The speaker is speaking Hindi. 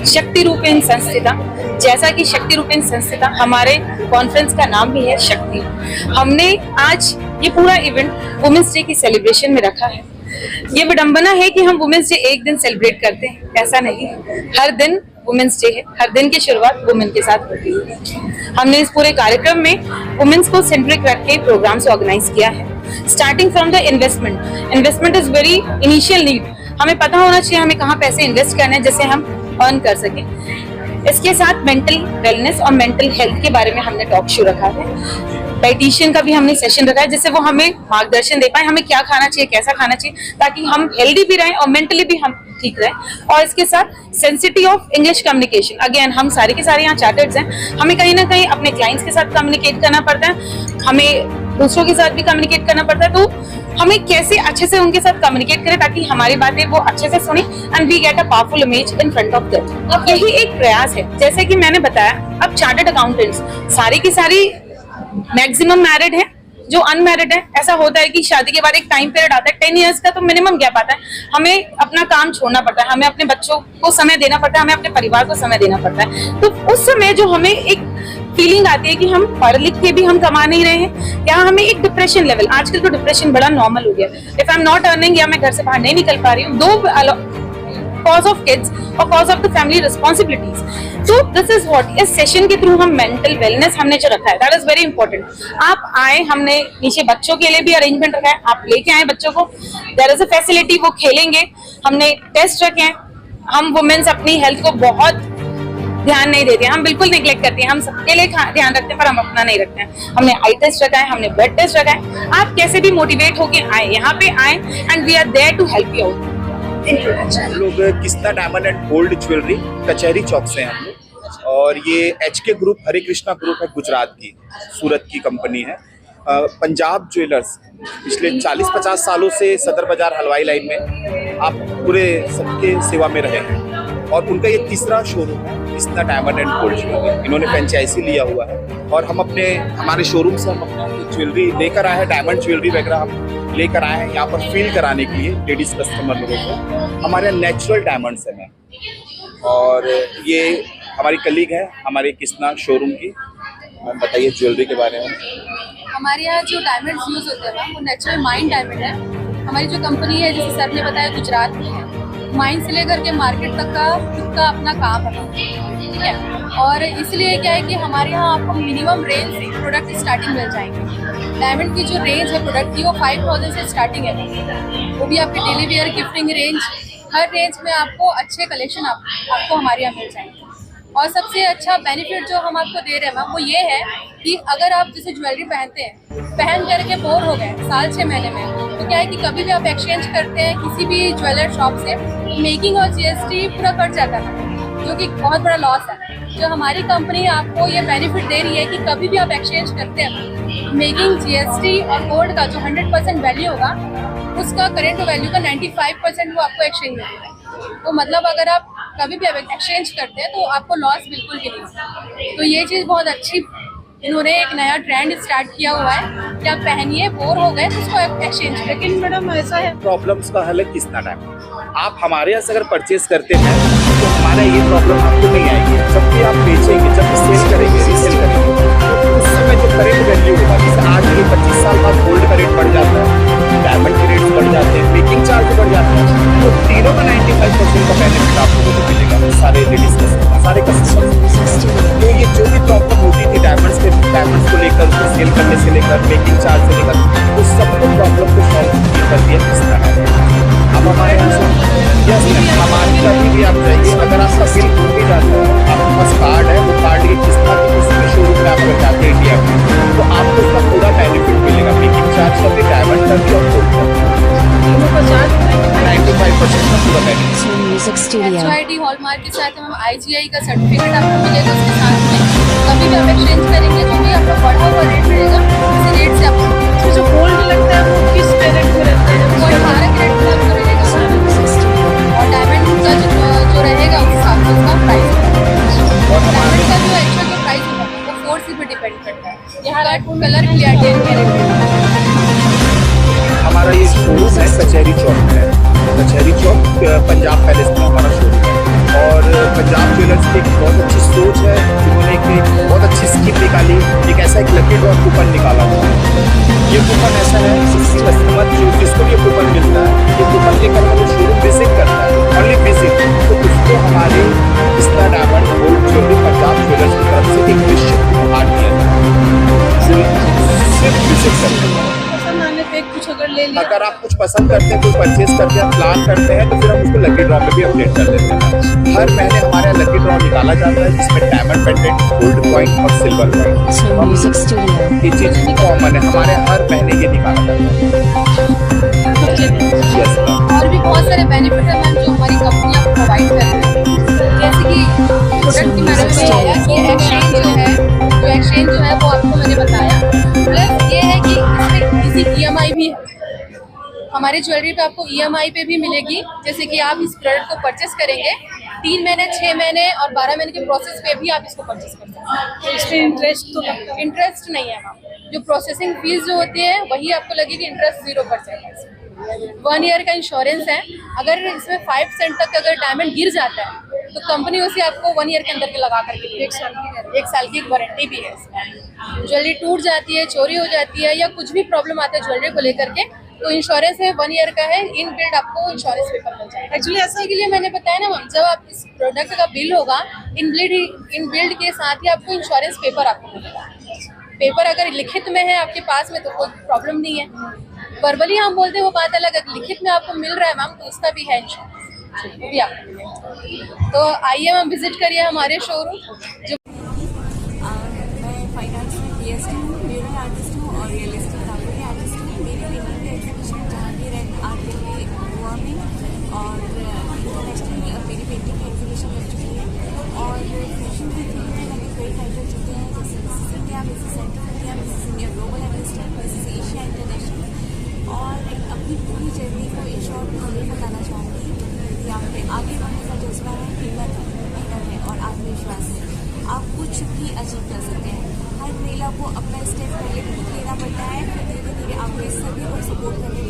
शक्ति रूपेण संस्थिता। जैसा कि शक्ति रूपेण संस्थिता हमारे कॉन्फ्रेंस का नाम भी है शक्ति। हमने आज ये पूरा इवेंट वुमेन्स डे की सेलिब्रेशन में रखा है। ये विडंबना है कि हम वुमेन्स डे एक दिन सेलिब्रेट करते हैं, ऐसा नहीं। हर दिन वुमेन्स डे है, हर दिन की शुरुआत वुमेन के साथ होती है। हमने इस पूरे कार्यक्रम में वुमेन्स को सेंट्रिक रख के प्रोग्राम्स ऑर्गेनाइज किया है। Starting from the investment is very initial need. हमें पता होना चाहिए हमें कहाँ पैसे इन्वेस्ट करने हैं जिससे हम अर्न कर सकें। इसके साथ मेंटल वेलनेस और मेंटल हेल्थ के बारे में हमने टॉक शो रखा है। डाइटिशियन का भी हमने सेशन रखा है जिससे वो हमें मार्गदर्शन दे पाए हमें क्या खाना चाहिए, कैसा खाना चाहिए, ताकि हम हेल्दी भी रहें और मेंटली भी हम ठीक रहें। और इसके साथ sensitivity of English communication. Again हम सारे के सारे यहाँ चार्टर्ड्स हैं, हमें कहीं ना कहीं अपने क्लाइंट्स के साथ कम्युनिकेट करना पड़ता है, हमें दूसरों के साथ भी कम्युनिकेट करना पड़ता है। तो हमें कैसे अच्छे से उनके साथ कम्युनिकेट करें ताकि हमारी बातें वो अच्छे से सुने and we get a powerful image in front of them. यही एक प्रयास है। जैसे कि मैंने बताया, अब चार्टर्ड अकाउंटेंट्स सारी की सारी मैक्सिमम मैरिड है, जो अनमैरिड है। ऐसा होता है कि शादी के बाद एक टाइम पीरियड आता है 10 इयर्स का, तो मिनिमम गैप आता है। हमें अपना काम छोड़ना पड़ता है, हमें अपने बच्चों को समय देना पड़ता है, हमें अपने परिवार को समय देना पड़ता है। तो उस समय जो हमें एक फीलिंग आती है कि हम पढ़ लिख के भी हम कमा नहीं रहे हैं, या हमें एक डिप्रेशन लेवल, आजकल तो डिप्रेशन बड़ा नॉर्मल हो गया। If I am not earning या मैं घर से बाहर नहीं निकल पा रही हूँ, दो कॉज ऑफ किड्स और cause of the family responsibilities. तो this is what is session के थ्रू हम मेंटल वेलनेस हमने जो रखा है, दैट इज वेरी इंपॉर्टेंट। आप आए, हमने नीचे बच्चों के लिए भी अरेंजमेंट रखा है, आप लेके आए बच्चों को, देयर इज अ फैसिलिटी, वो खेलेंगे। हमने टेस्ट रखे हैं। हम वुमेन्स अपनी हेल्थ को बहुत ध्यान नहीं देते हैं, हम बिल्कुल निगलेक्ट करते हैं। हम सबके लिए ध्यान रखते हैं पर हम अपना नहीं रखते हैं। हमने आई टेस्ट रखा है, हमने ब्लड टेस्ट रखा है। आप कैसे भी मोटिवेट होके आए, यहाँ पे आए and we are there to help you out. हम लोग किस्ता डायमंड एंड गोल्ड ज्वेलरी कचहरी चौक से हैं हम लोग, और ये HK ग्रुप, हरे कृष्णा ग्रुप है, गुजरात की, सूरत की कंपनी है। पंजाब ज्वेलर्स पिछले 40-50 सालों से सदर बाजार हलवाई लाइन में आप पूरे सबके सेवा में रहे हैं, और उनका ये तीसरा शोरूम है किस्ता डायमंड एंड गोल्ड ज्वेलरी। इन्होंने फ्रेंचाइजी लिया हुआ है, और हम हमारे शोरूम से हम अपनी ज्वेलरी लेकर आए हैं, डायमंड ज्वेलरी वगैरह हम लेकर आए हैं यहाँ पर फील कराने के लिए लेडीज कस्टमर लोगों को। हमारे नेचुरल डायमंड्स हैं मैम, और ये हमारी कलीग है हमारे किस्ता शोरूम की। मैम बताइए ज्वेलरी के बारे में। हमारे यहाँ जो डायमंड्स यूज होते हैं मैम, वो नेचुरल माइन डायमंड है। हमारी जो कंपनी है, जैसे सर ने बताया, गुजरात की है। माइन से लेकर के मार्केट तक का खुद का अपना काम है, ठीक है। और इसलिए क्या है कि हमारे यहाँ आपको मिनिमम रेंज से प्रोडक्ट स्टार्टिंग मिल जाएंगे। डायमंड की जो रेंज है प्रोडक्ट की, वो 5000 से स्टार्टिंग है। वो भी आपके डेली वेयर, गिफ्टिंग रेंज, हर रेंज में आपको अच्छे कलेक्शन आपको हमारे यहाँ मिल जाएंगे। और सबसे अच्छा बेनिफिट जो हम आपको दे रहे हैं मैम, वो ये है कि अगर आप जैसे ज्वेलरी पहनते हैं, पहन करके बोर हो गए साल 6 महीने में, तो क्या है कि कभी भी आप एक्सचेंज करते हैं किसी भी ज्वेलर शॉप से, मेकिंग और GST पूरा कट जाता है, जो कि बहुत बड़ा लॉस है। जो हमारी कंपनी आपको ये बेनिफिट दे रही है कि कभी भी आप एक्सचेंज करते हैं, मेकिंग, GST और गोल्ड का जो 100% वैल्यू होगा, उसका करेंट वैल्यू का 95% वो आपको एक्सचेंज मिलेगा। तो मतलब अगर आप कभी भी एक्सचेंज करते हैं तो आपको लॉस बिल्कुल भी नहीं होगा। तो ये चीज़ बहुत अच्छी, इन्होंने एक नया ट्रेंड स्टार्ट किया हुआ है कि आप पहनिए, बोर हो गए तो उसको एक्सचेंज। लेकिन मैडम ऐसा है, प्रॉब्लम्स का हल है किस्ता डायमंड। आप हमारे यहाँ से अगर परचेज करते हैं तो हमारा ये प्रॉब्लम आपको नहीं आएगी। जब भी आप बेचेंगे, जब भी सेल करेंगे, रीसेल करेंगे, तो उस समय जो करेंट वैल्यू होगा, जैसे आज के 25 साल बाद गोल्ड का रेट बढ़ जाता है, डायमंड के रेट बढ़ जाते हैं, मेकिंग चार्ज बढ़ जाता है, तो तीनों का 95% का बेनिफिट आप लोगों को मिलेगा, सारे लेडीज कस्टमर, सारे कस्टमर। तो ये जो भी प्रॉब्लम होती थी डायमंड्स को लेकर, उसको सेल करने से लेकर, मेकिंग चार्ज से लेकर, तो सबको प्रॉब्लम को सॉल्व कर दिया किस तरह। अब हमारे यहाँ हमारी कहीं भी आप जाइए, अगर आपका बिल टूट भी जाता है, आपके पास कार्ड है, वो कार्ड ये किस तरह की किसी भी शोरूम में आप जाते हैं इंडिया में, तो आपको उसका पूरा बेनिफिट मिलेगा, मेकिंग चार्ज का भी, डायमंड का भी और गोल्ड का 95% का पूरा बेनिफिट। HID हॉलमार्क के साथ हम IGI का सर्टिफिकेट आपको मिलेगा उसके साथ में। कभी भी आप एक्सचेंज करेंगे, जो भी आपका बढ़ा हुआ रेट मिलेगा, उसी रेट से आपको जो गोल्ड लगता है वो किस कैरेट में रहता है, वो 18 कैरेट में आपको मिलेगा। और डायमंड का जो रहेगा उस हिसाब से उसका प्राइस, और डायमंड का जो एक्चुअल जो प्राइस होगा वो 4C पे डिपेंड करता है। यहाँ कलर क्लियरिटी 10 कैरेट। हमारा ये शोरूम है कचहरी चौक में है, कचहरी चौक पंजाब पैलेस में हमारा शोरूम है, और पंजाब पसंद करते हैं, कोई परचेज करते हैं, प्लान करते हैं, तो फिर हम उसको लकी ड्रॉ में भी अपडेट कर देते हैं। हर महीने हमारे यहाँ लकी ड्रॉ निकाला जाता है, जिसमें डायमंड पेंडेंट, गोल्ड कॉइन और सिल्वर कॉइन, म्यूजिक स्टूडियो। ये चीज कॉमन है हमारे, हर महीने ये निकाला जाता है। Yes ma'am. और भी बहुत सारे बेनिफिट है मैम जो हमारी कंपनी आपको प्रोवाइड कर रही है, जैसे कि प्रोडक्ट की मैंने बताया कि एक्सचेंज जो है वो आपको मैंने बताया। प्लस ये है कि इसमें इसी EMI भी है, हमारी ज्वेलरी पे आपको EMI पे भी मिलेगी। जैसे कि आप इस प्रोडक्ट को परचेस करेंगे 3 महीने, 6 महीने और 12 महीने के प्रोसेस पे भी आप इसको परचेस कर सकते हैं। तो इसमें इंटरेस्ट तो इंटरेस्ट नहीं है मैम, जो प्रोसेसिंग फीस जो होती है वही आपको लगेगी, इंटरेस्ट 0% है। 1 ईयर का इंश्योरेंस है, अगर इसमें 5% तक अगर डायमंड गिर जाता है तो कंपनी उसे आपको 1 ईयर के अंदर के लगा करके देगी। 1 साल की वारंटी भी है इसमें। ज्वेलरी टूट जाती है, चोरी हो जाती है या कुछ भी प्रॉब्लम आता है ज्वेलरी को लेकर के, तो इंश्योरेंस है 1 ईयर का है, इन बिल्ड आपको इंश्योरेंस पेपर मिल जाएगा। एक्चुअली ऐसा है कि लिए मैंने बताया ना मैम, जब आप इस प्रोडक्ट का बिल होगा इन बिल्ड के साथ ही आपको इंश्योरेंस पेपर आपको मिलेगा। पेपर अगर लिखित में है आपके पास में तो कोई प्रॉब्लम नहीं है, वर्बली हम बोलते हैं वो बात अलग है, लिखित में आपको मिल रहा है मैम तो उसका भी है इंश्योरेंस, वो भी आपको मिलेगा। तो आइए मैम विजिट करिए हमारे शोरूम। जो मैं फाइनेंस में PhD हूँ, म्यूरल आर्टिस्ट हूँ और रियल एस्टेट प्रॉपर्टी आर्टिस्ट हूँ। मेरी पेंटिंग का exhibition Jahangir and art gallery Goa में और इंटरनेशनली मेरी पेंटिंग का एग्जीबिशन लग चुकी है। और फैशन के फील्ड में मैंने कई टाइटल जीते हैं, जैसे Mrs India, Mrs central India, Mrs India global Everest, Mrs Asia international. और अपनी पूरी जर्नी को इन शॉर्ट में ये बताना चाहूँगी कि आप में आगे बढ़ने का जज्बा है, हिम्मत है, मेहनत है और आत्मविश्वास है, आप कुछ भी अचीव कर सकते हैं। हर महिला को अपना स्टेप पहले खुद लेना पड़ता है, फिर धीरे धीरे आपको सभी को सपोर्ट करने